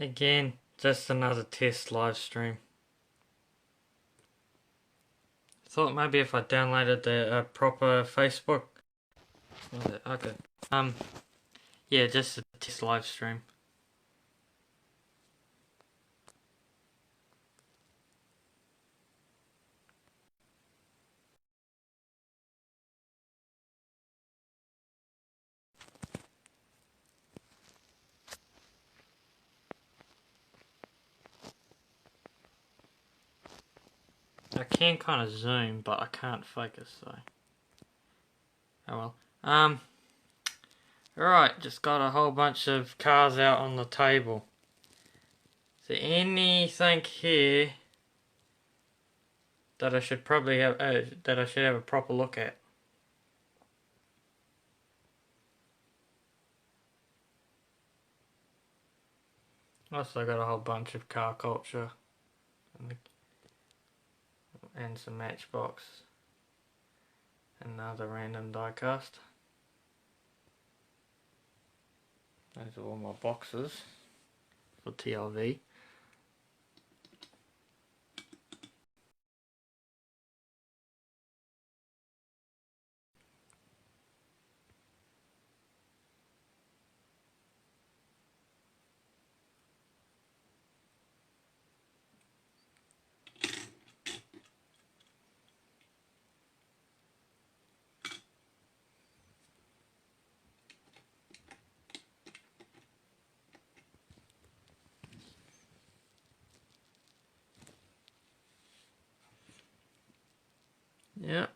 Again, just another test live stream. Thought maybe if I downloaded the proper Facebook. Okay. Yeah, just a test live stream. I can kind of zoom, but I can't focus, so. Oh well. Alright, just got a whole bunch of cars out on the table. Is there anything here that I should probably have, that I should have a proper look at? Also got a whole bunch of car culture and some Matchbox and another random diecast. Those are all my boxes for TLV. Yeah.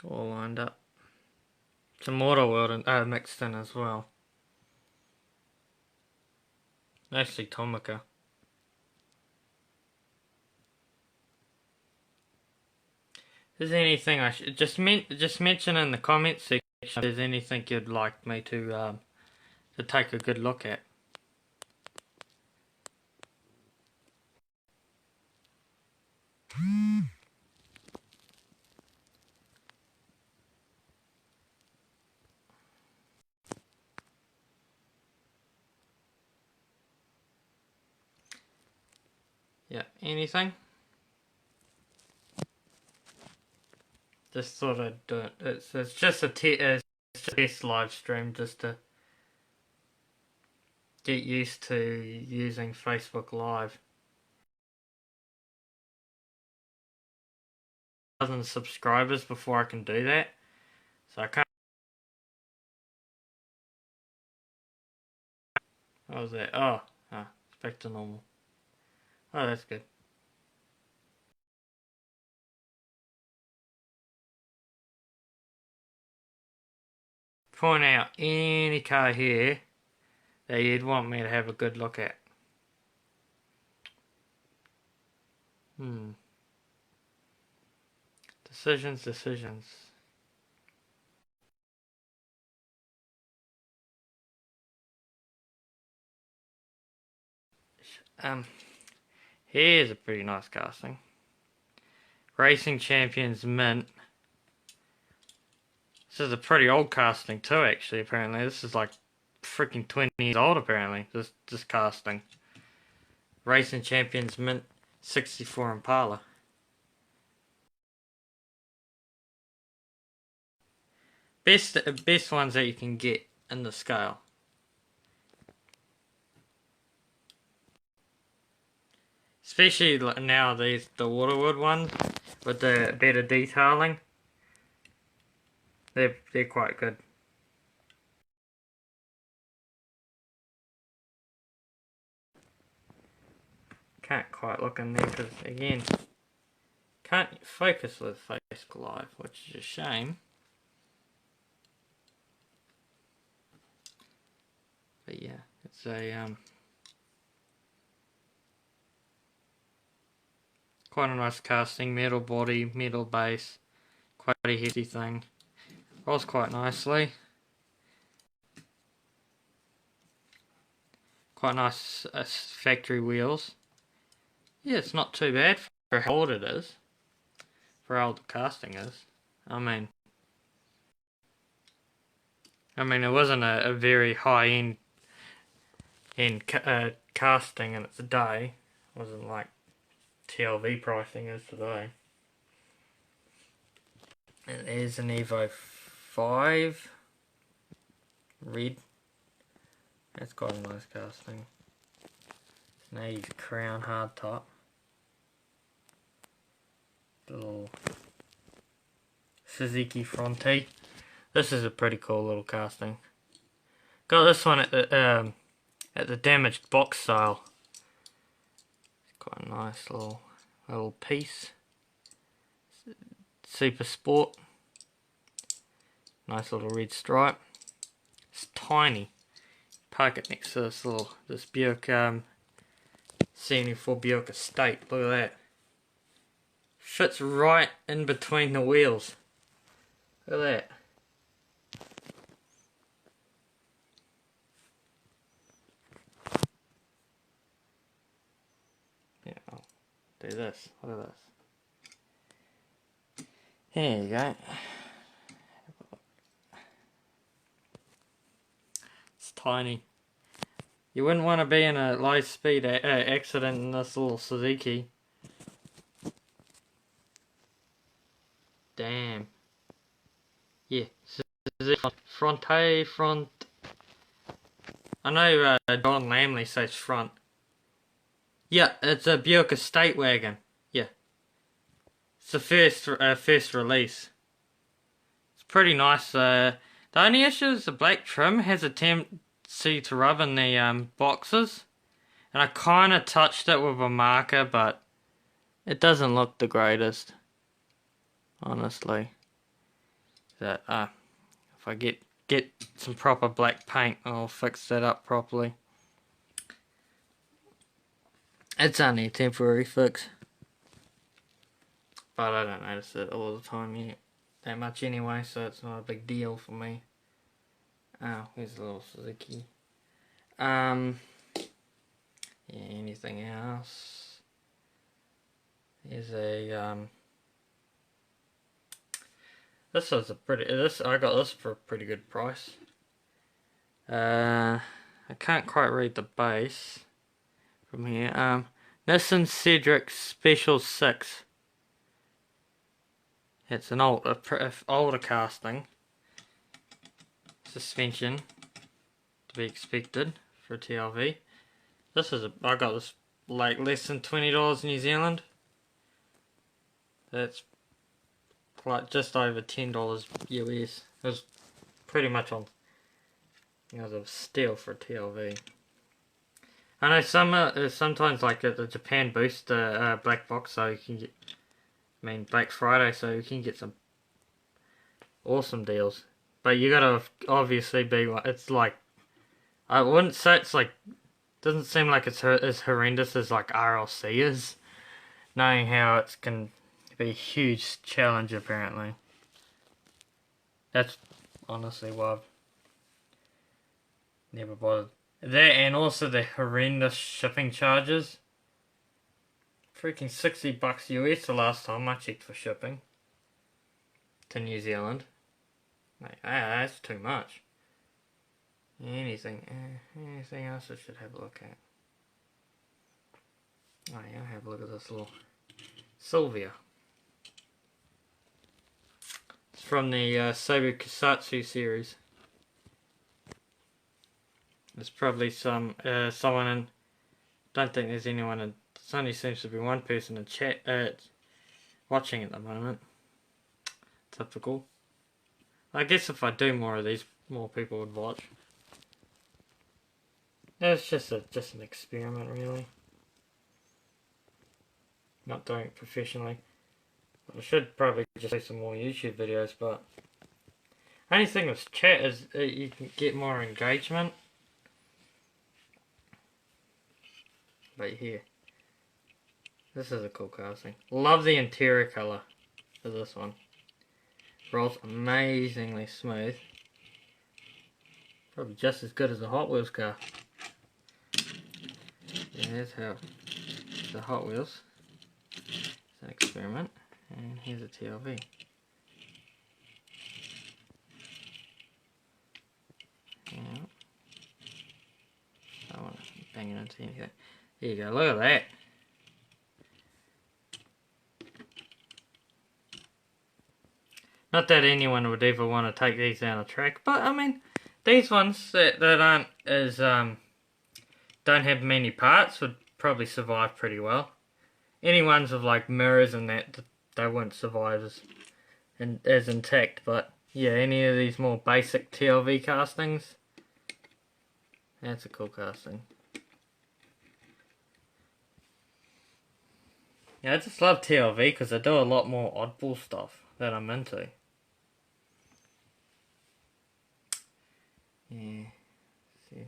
All lined up. Some Auto World and mixed in as well. Mostly Tomica. Is there anything I should just mention in the comments section if there's anything you'd like me to take a good look at? Yeah, anything? Just thought I'd do it. It's just a test live stream just to get used to using Facebook Live. 1,000 subscribers before I can do that, so I can't. What was that? It's back to normal. Oh, that's good. Point out any car here that you'd want me to have a good look at. Decisions. Here's a pretty nice casting. Racing Champions Mint. This is a pretty old casting too, actually, apparently. This is like freaking 20 years old, apparently, this casting. Racing Champions Mint 64 Impala. Best ones that you can get in the scale. Especially now the Waterwood ones with the better detailing. They're quite good. Can't quite look in there because again, can't focus with Facebook Live, which is a shame. But yeah, it's a quite a nice casting, metal body, metal base, quite a hefty thing. Rolls quite nicely. Quite nice factory wheels. Yeah, it's not too bad for how old it is. For how old the casting is. I mean, I mean, it wasn't a very high end casting in its day. It wasn't like TLV pricing is today. And there's an Evo 5 red. That's got a nice casting. Needs crown hard top. Little Suzuki Fronte. This is a pretty cool little casting. Got this one at the damaged box sale. It's quite a nice little piece. Super Sport. Nice little red stripe. It's tiny. Park it next to this Buick 74 Buick Estate. Look at that. Fits right in between the wheels. Look at that. Yeah, I'll do this. Look at this. There you go. It's tiny. You wouldn't want to be in a low speed accident in this little Suzuki. Damn. Yeah, Fronte. I know Don Lamley says front. Yeah, it's a Buick Estate wagon. Yeah. It's the first release. It's pretty nice. The only issue is the black trim has a tendency to rub in the boxes. And I kind of touched it with a marker, but it doesn't look the greatest. Honestly. That if I get some proper black paint, I'll fix that up properly. It's only a temporary fix, but I don't notice it all the time yet, that much anyway, so it's not a big deal for me. Oh, here's a little Suzuki. Yeah, anything else? Here's a This was I got this for a pretty good price. I can't quite read the base from here. Nissan Cedric Special 6. It's an older casting. Suspension to be expected for a TLV. I got this like less than $20 New Zealand. That's like just over $10 US. It was pretty much on. It was a steal for a TLV. I know sometimes like at the Japan Boost black box, so you can get. Black Friday, so you can get some awesome deals. But you gotta obviously be. It's like I wouldn't say it's like. Doesn't seem like it's as horrendous as like RLC is. Knowing how it can be a huge challenge apparently. That's honestly why I've never bothered. That and also the horrendous shipping charges. Freaking $60 US the last time I checked for shipping to New Zealand. Like, that's too much. Anything else I should have a look at? Oh yeah, I'll have a look at this little Sylvia. It's from the Seibu Kusatsu series. There's probably someone in. Don't think there's anyone in. There only seems to be one person in chat watching at the moment. Typical. I guess if I do more of these, more people would watch. It's just an experiment, really. Not doing it professionally. I should probably just do some more YouTube videos, but only thing with chat is you can get more engagement. But here, this is a cool casting. Love the interior colour of this one. Rolls amazingly smooth. Probably just as good as a Hot Wheels car. Yeah, here's how the Hot Wheels. It's an experiment. And here's a TLV. Yeah. I don't want to bang it into anything. There you go, look at that. Not that anyone would ever want to take these down a track, but I mean, these ones that aren't as, don't have many parts would probably survive pretty well. Any ones with like mirrors and that, they won't survive as intact, but yeah, any of these more basic TLV castings, that's a cool casting. Yeah, I just love TLV because they do a lot more oddball stuff that I'm into. Yeah, see,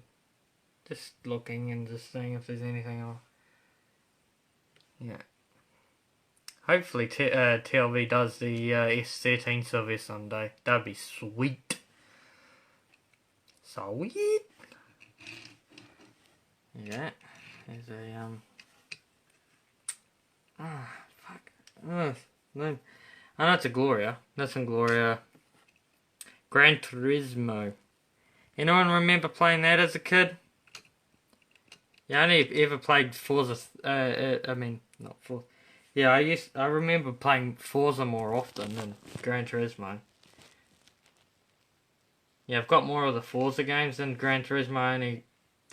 just looking and just seeing if there's anything else. Yeah. Hopefully TLV does the S13 Silver someday. That'd be sweet. Sweet. Yeah. There's a fuck. Oh, no. I know it's a Gloria. That's in Gloria. Gran Turismo. Anyone remember playing that as a kid? Yeah, I only ever played Forza. I mean, not Forza. Yeah, I remember playing Forza more often than Gran Turismo. Yeah, I've got more of the Forza games than Gran Turismo. I only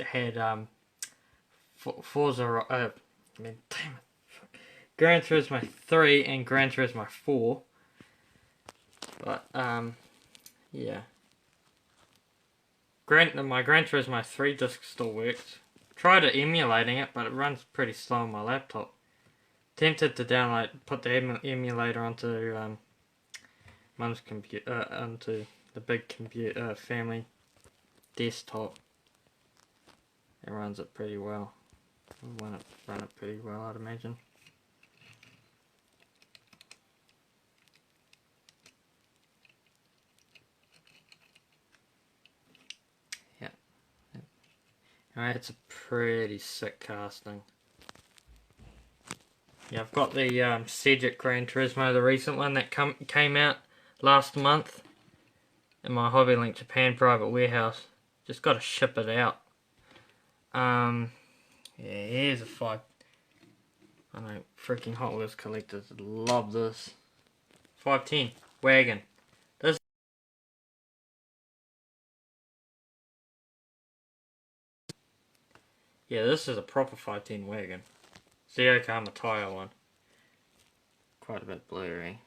had Forza. I mean, damn it, Gran Turismo 3 and Gran Turismo 4. But yeah. My Gran Turismo 3 disc still works. Tried emulating it, but it runs pretty slow on my laptop. Tempted to put the emulator onto Mum's computer, onto the big computer family desktop. It runs it pretty well. Run it pretty well, I'd imagine. Yeah. Alright, it's a pretty sick casting. Yeah, I've got the Cedric Gran Turismo, the recent one that came out last month in my HobbyLink Japan private warehouse. Just got to ship it out. Yeah, here's a 5. I know freaking Hot Wheels collectors love this. 510 wagon. This. Yeah, this is a proper 510 wagon. It's the Yokohama tire one. Quite a bit blurry.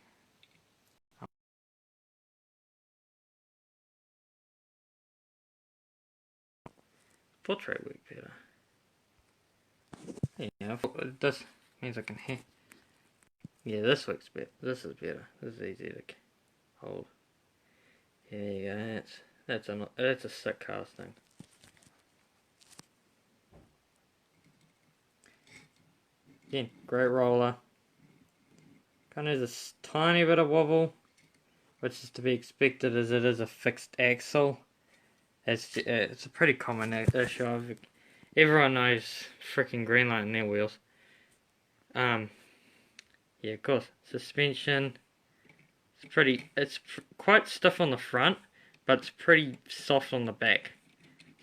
Portrait work better. Yeah, this means I can hear. Yeah, this works better. This is better. This is easier to hold. There you go. That's a sick casting. Again, great roller. Kind of has a tiny bit of wobble, which is to be expected as it is a fixed axle. It's a pretty common issue. Everyone knows freaking Greenlight in their wheels. Yeah, of course. Suspension. It's quite stiff on the front, but it's pretty soft on the back.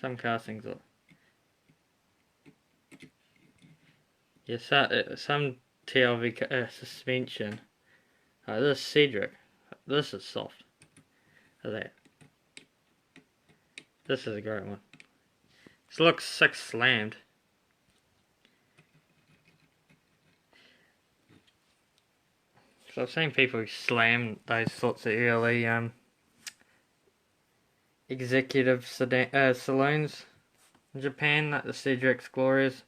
Some castings are. Yeah, some TLV suspension. This is Cedric. This is soft. Look at that. This is a great one. This looks sick slammed. So I've seen people who slam those sorts of early executive saloons in Japan, like the Cedric's Glorias.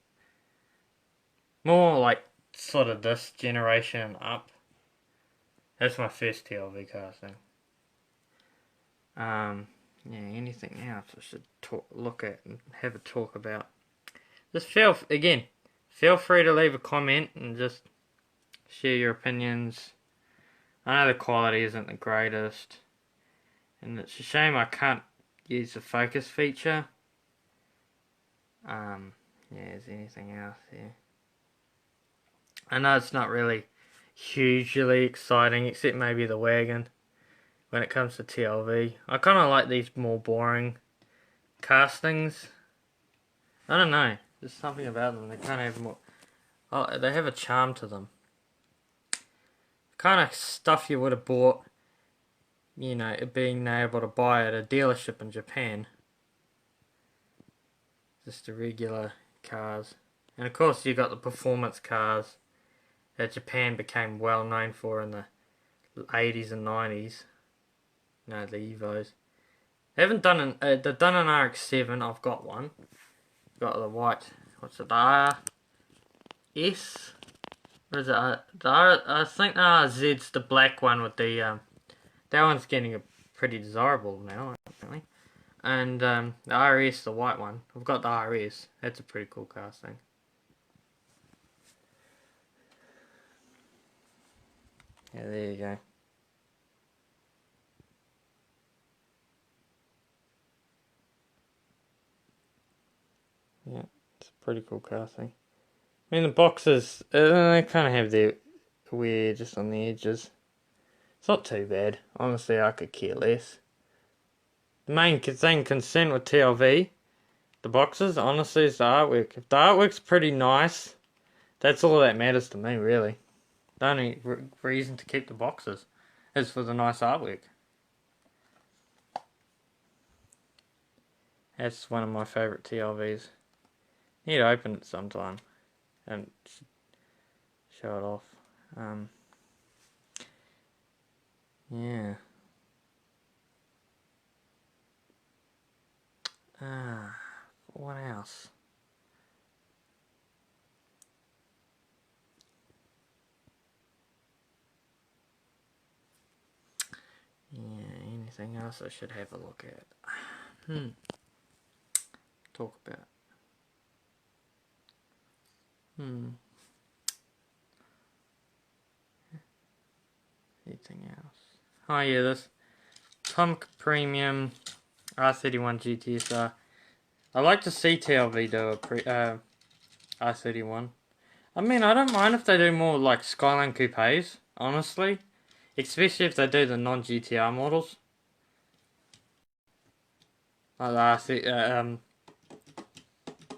More like sort of this generation up. That's my first TLV casting. Yeah, anything else I should look at and have a talk about? Just feel free to leave a comment and just share your opinions. I know the quality isn't the greatest, and it's a shame I can't use the focus feature. Yeah, is there anything else here? I know it's not really hugely exciting, except maybe the wagon when it comes to TLV. I kind of like these more boring castings. I don't know. There's something about them. They kind of have more. Oh, they have a charm to them. Kind of stuff you would have bought, you know, being able to buy at a dealership in Japan. Just the regular cars. And of course you got the performance cars that Japan became well known for in the 80s and 90s. No, the Evos. They haven't done they've done an RX-7. I've got one. Got the white, what's it, the RS? What is it? I think the RZ's the black one with the, that one's getting pretty desirable now, apparently. And the RS, the white one. I've got the RS. That's a pretty cool casting. Yeah, there you go. Yeah, it's a pretty cool casting. I mean, the boxes, they kind of have their wear just on the edges. It's not too bad. Honestly, I could care less. The main thing concerned with TLV, the boxes, honestly, is the artwork. If the artwork's pretty nice, that's all that matters to me, really. The only reason to keep the boxes is for the nice artwork. That's one of my favourite TLVs. Need to open it sometime and show it off. Yeah. What else? Yeah, anything else I should have a look at? Talk about. Anything else? Oh yeah, this Tomica Premium R31 GTSR. I like to see TLV do a R31. I mean, I don't mind if they do more like Skyline coupes, honestly. Especially if they do the non-GTR models. Like the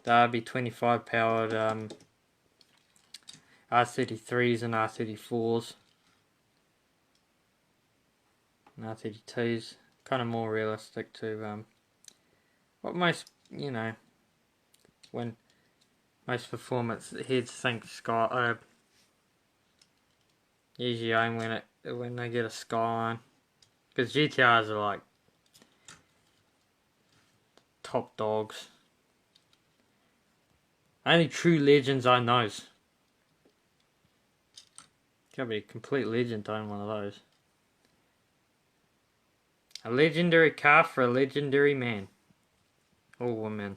RB25 powered R33s and R34s. And R32s. Kind of more realistic to what most, you know, when most performance heads think usually aim when they get a Skyline, because GTRs are like top dogs. Only true legends own those. Gotta be a complete legend to own one of those. A legendary car for a legendary man. Or woman.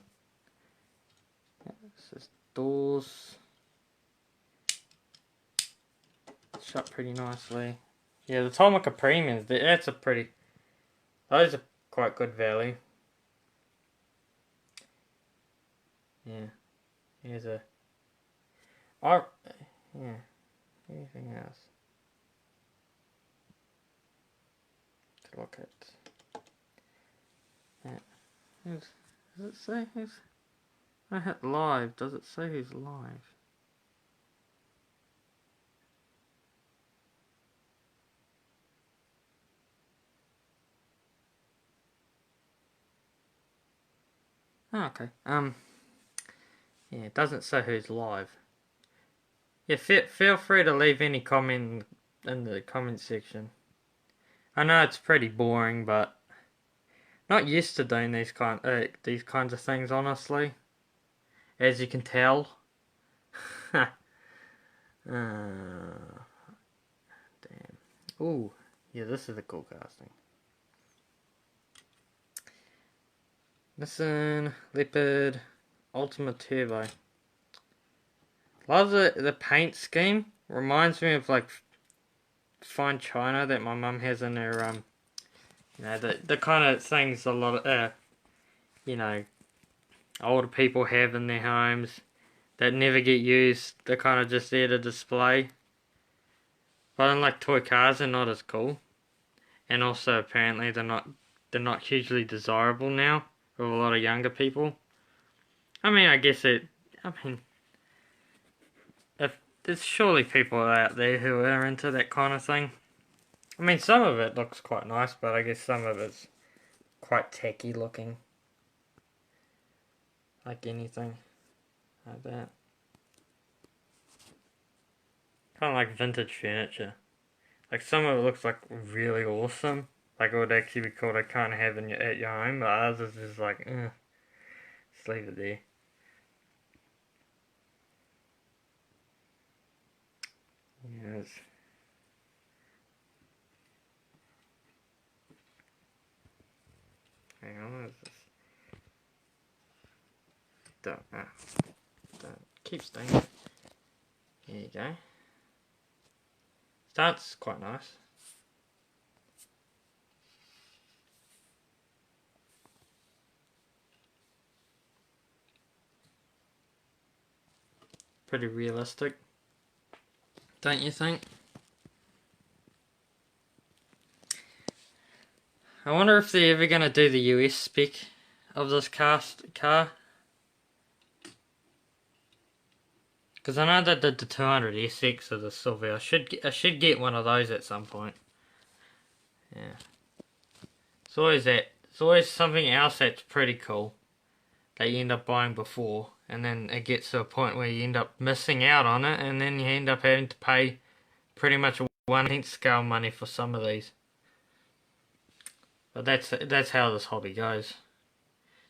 This is doors. Shut pretty nicely. Yeah, the Tomica Premiums, those are quite good value. Yeah. Here's a... yeah. Anything else? To look at. Yeah. Does it say who's... I hit live. Does it say who's live? Oh, okay. Yeah, it doesn't say who's live. Yeah, feel free to leave any comment in the comment section. I know it's pretty boring, but not used to doing these kinds of things, honestly. As you can tell. Damn. Ooh, yeah, this is a cool casting. Listen, Leopard, Ultimate Turbo. Love the paint scheme. Reminds me of like fine china that my mum has in her you know, the kind of things a lot of you know, older people have in their homes that never get used. They're kind of just there to display. But unlike toy cars, they're not as cool. And also apparently they're not hugely desirable now. with a lot of younger people. I mean, I guess if there's surely people out there who are into that kind of thing. I mean, some of it looks quite nice, but I guess some of it's quite tacky looking. Like anything like that. Kind of like vintage furniture. Like some of it looks like really awesome. Like it would actually be cool to kind of have at your home, but others is just like, just leave it there. Yes. Hang on, what is this? Don't keep staying. There you go. That's quite nice. Pretty realistic, don't you think? I wonder if they're ever going to do the US spec of this car. Because I know they did the 200 SX of the Silver. I should get one of those at some point. Yeah. It's always something else that's pretty cool that you end up buying before, and then it gets to a point where you end up missing out on it, and then you end up having to pay pretty much 1/10 scale money for some of these. But that's how this hobby goes.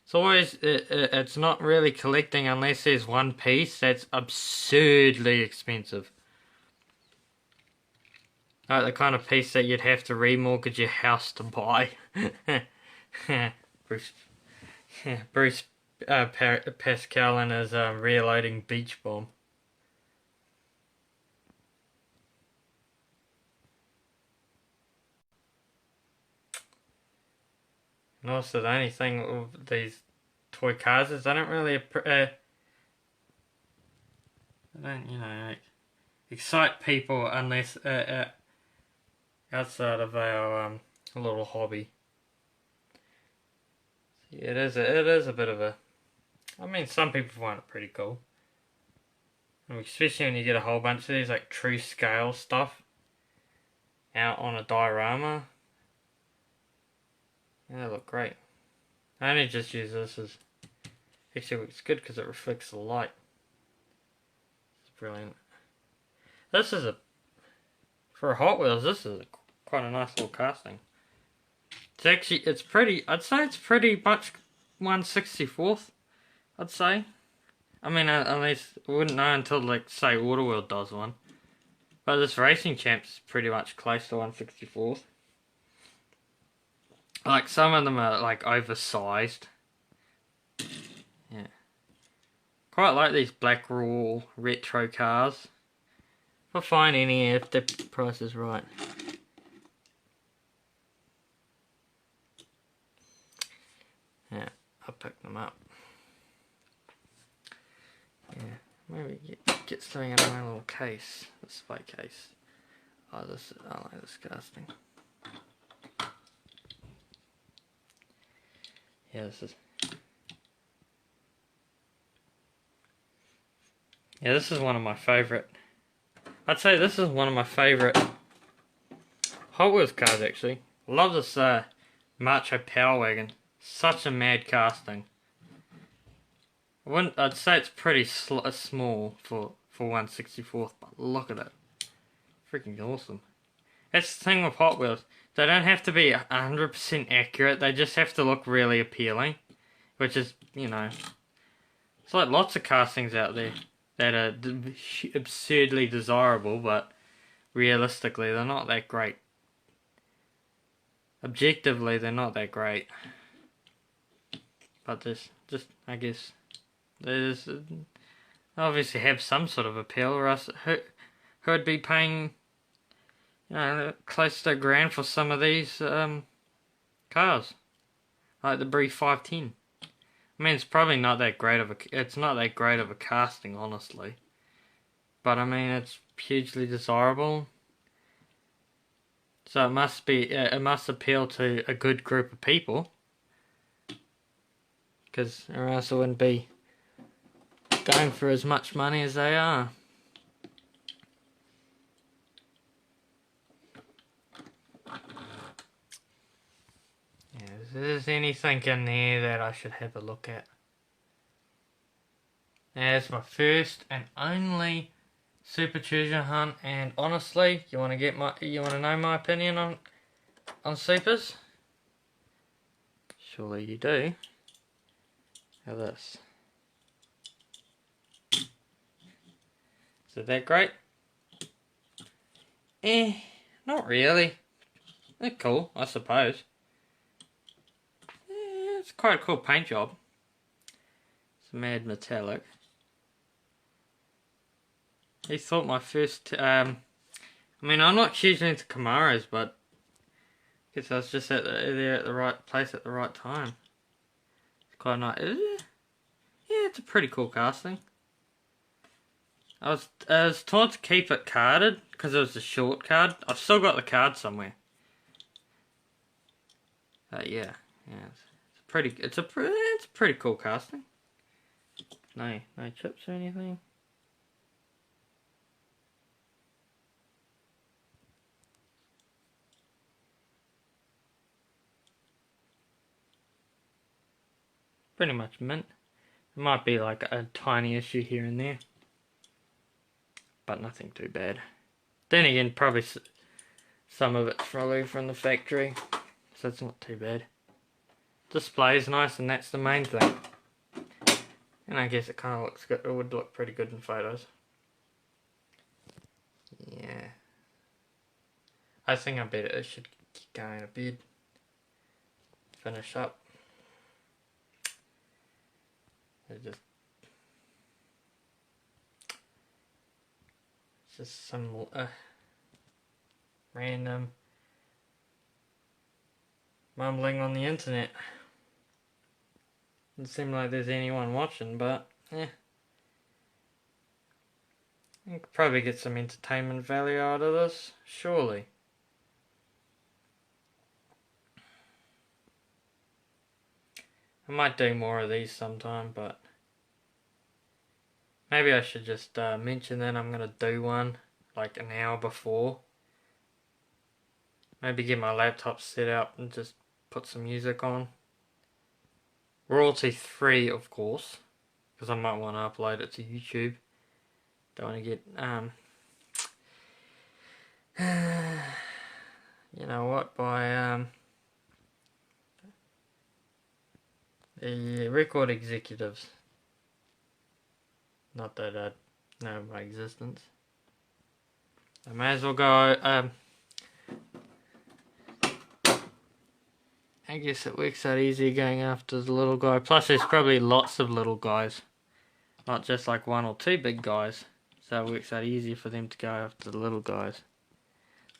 It's always it's not really collecting unless there's one piece that's absurdly expensive. Like the kind of piece that you'd have to remortgage your house to buy. Bruce Pascal and his reloading beach bomb. And also the only thing with these toy cars is they don't really like, excite people unless outside of our little hobby. Yeah, it is a bit of a. I mean, some people find it pretty cool, especially when you get a whole bunch of these like true scale stuff out on a diorama. Yeah, they look great. I only just use this as. Actually, it's good because it reflects the light. It's brilliant. This is for a Hot Wheels, this is quite a nice little casting. It's pretty, I'd say it's pretty much 1/64th, I'd say. I mean, unless, I wouldn't know until, like, say, Autoworld does one. But this Racing Champ's pretty much close to 1/64th. Like, some of them are, like, oversized. Yeah. Quite like these black raw retro cars. I'll find any if the price is right. Yeah, I'll pick them up. Yeah, maybe get something out of my little case, the spy case. Oh, I like this casting. Yeah, this is one of my favourite. I'd say this is one of my favourite Hot Wheels cars, actually. I love this Macho Power Wagon. Such a mad casting. I'd say it's pretty small for 1/64th, but look at it. Freaking awesome. That's the thing with Hot Wheels. They don't have to be 100% accurate, they just have to look really appealing. Which is, it's like lots of castings out there that are absurdly desirable, but realistically they're not that great. Objectively, they're not that great. But just I guess, there's obviously have some sort of appeal, or else who'd be paying, close to $1,000 for some of these cars, like the Brie 510. I mean, it's probably not that great of a casting, honestly. But I mean, it's hugely desirable. So it must appeal to a good group of people. because or else I wouldn't be going for as much money as they are. Yeah, if there's anything in there that I should have a look at. As my first and only super treasure hunt, and honestly, you want to know my opinion on supers? Surely you do. How this? Is it that great? Not really. They're cool, I suppose. It's quite a cool paint job. It's a mad metallic. He thought my first, I mean, I'm not hugely into Camaros, but I guess I was just there at the right place at the right time. It's quite nice. Yeah, it's a pretty cool casting. I was told to keep it carded because it was a short card. I've still got the card somewhere. Yeah, it's a pretty cool casting. No chips or anything. Pretty much mint. It might be like a tiny issue here and there, but nothing too bad. Then again, probably some of it's probably from the factory, so it's not too bad. Display is nice, and that's the main thing. And I guess it kind of looks good. It would look pretty good in photos. Yeah. I think I should keep going to bed. Finish up. It's just some random mumbling on the internet. Doesn't seem like there's anyone watching, but yeah. You could probably get some entertainment value out of this, surely. I might do more of these sometime, but maybe I should just mention that I'm going to do one like an hour before. Maybe get my laptop set up and just put some music on. Royalty free, of course, because I might want to upload it to YouTube. Don't want to get, you know what, by the record executives. Not that I know my existence. I may as well go, I guess it works out easier going after the little guy. Plus there's probably lots of little guys. Not just like one or two big guys. So it works out easier for them to go after the little guys.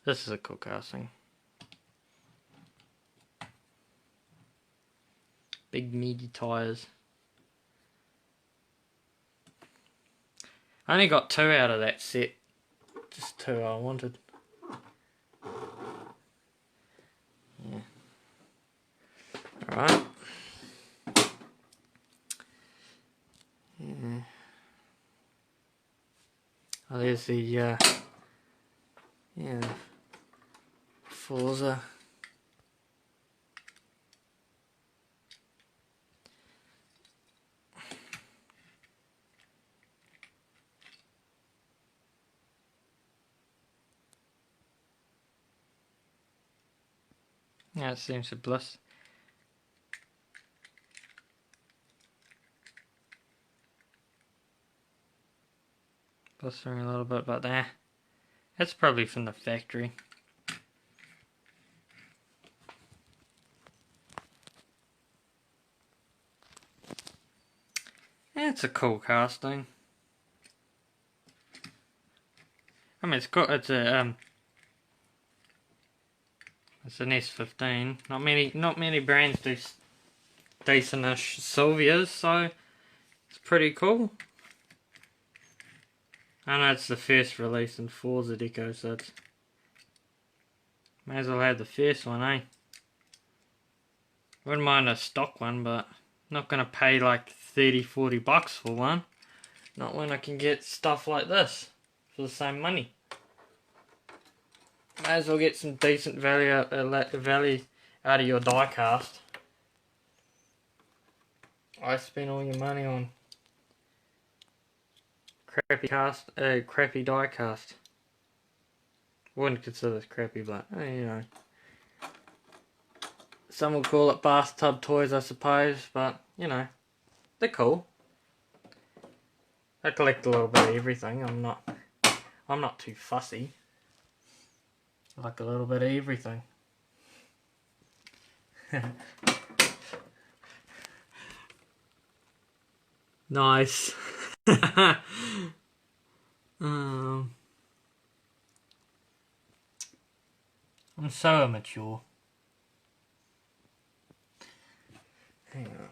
This is a cool casting. Big meaty tyres. I only got 2 out of that set. Just 2 I wanted. Yeah. Alright. Yeah. Oh, there's the Forza. Yeah, it seems to bliss. Blistering a little bit, but that's probably from the factory. Yeah, it's a cool casting. I mean, it's cool. It's a it's an S15. Not many brands do decentish Sylvias, so it's pretty cool. I know it's the first release in Forza Deco, so it's may as well have the first one, eh? Wouldn't mind a stock one, but Not gonna pay like 30-40 bucks for one. Not when I can get stuff like this for the same money. May as well get some decent value out of your die cast. I spent all your money on crappy die cast. Wouldn't consider this crappy, but you know. Some will call it bathtub toys, I suppose, but you know, they're cool. I collect a little bit of everything. I'm not too fussy. I like a little bit of everything. Nice. I'm so immature. Hang on.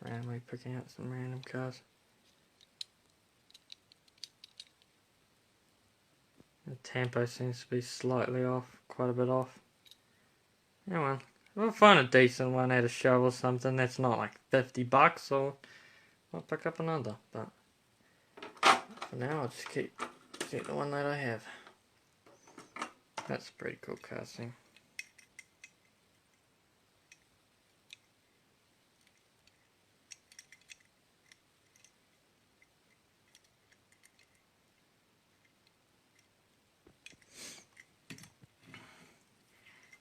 Randomly picking out some random cars. The tempo seems to be slightly off, quite a bit off. Yeah, well, if I find a decent one at a show or something that's not like 50 bucks, or I'll pick up another. But for now, I'll just keep the one that I have. That's pretty cool casting.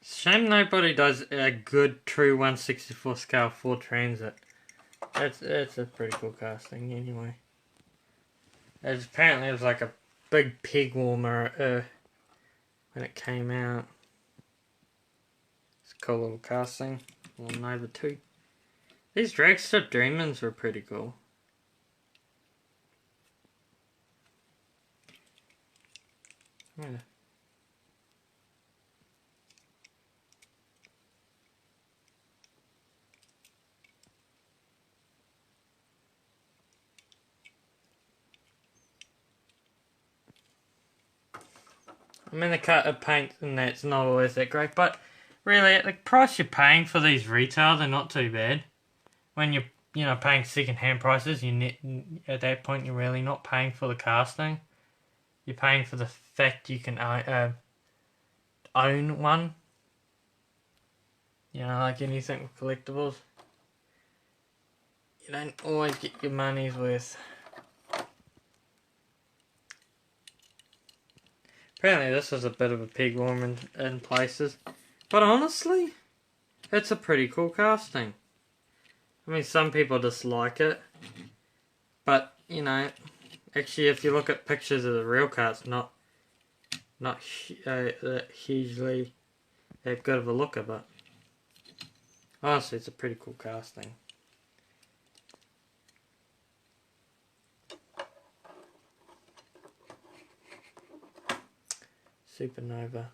Shame nobody does a good true 1/64 scale Ford Transit. It's a pretty cool casting anyway. Apparently it was like a big pig warmer when it came out. It's a cool little casting. Little Nova 2. These drag strip demons were pretty cool. Yeah. I mean, the cut of paint and that's not always that great, but really, at the price you're paying for these retail, they're not too bad. When you're paying second-hand prices, at that point you're really not paying for the casting. You're paying for the fact you can own one. You know, like anything with collectibles. You don't always get your money's worth. Apparently this is a bit of a pig warm in places. But honestly, it's a pretty cool casting. I mean, some people dislike it. But, you know, actually if you look at pictures of the real car, it's not hugely that good of a looker, but honestly it's a pretty cool casting. Supernova.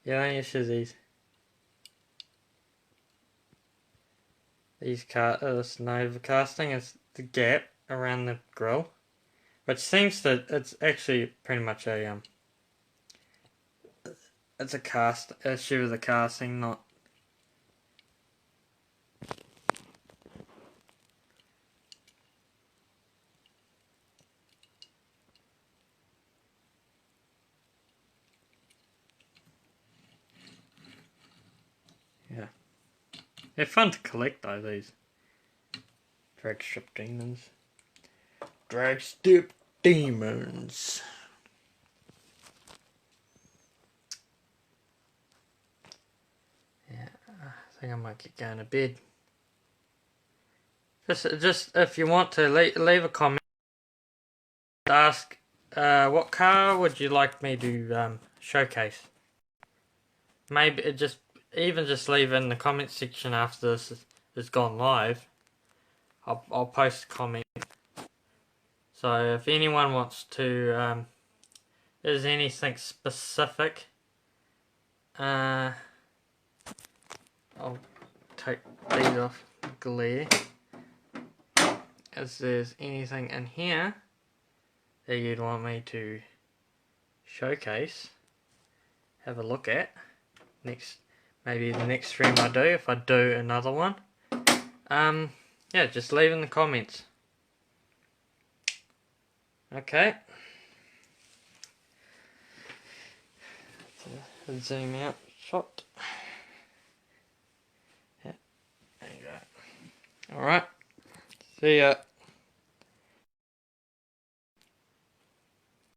Yeah, the only issue is this Nova casting is the gap around the grille, which seems that it's actually pretty much a it's a issue with the casting, not. Yeah. They're fun to collect though, these drag strip demons. Drag strip demons. Yeah, I think I might get going to bed. Just if you want to leave a comment ask what car would you like me to showcase? Maybe just leave it in the comment section after this is gone live. I'll post a comment. So if anyone wants to, is anything specific, I'll take these off glare. If there's anything in here that you'd want me to showcase, have a look at maybe the next stream I do, if I do another one, yeah, just leave in the comments. Okay, zoom out shot. Yeah, there you go. Alright, see ya.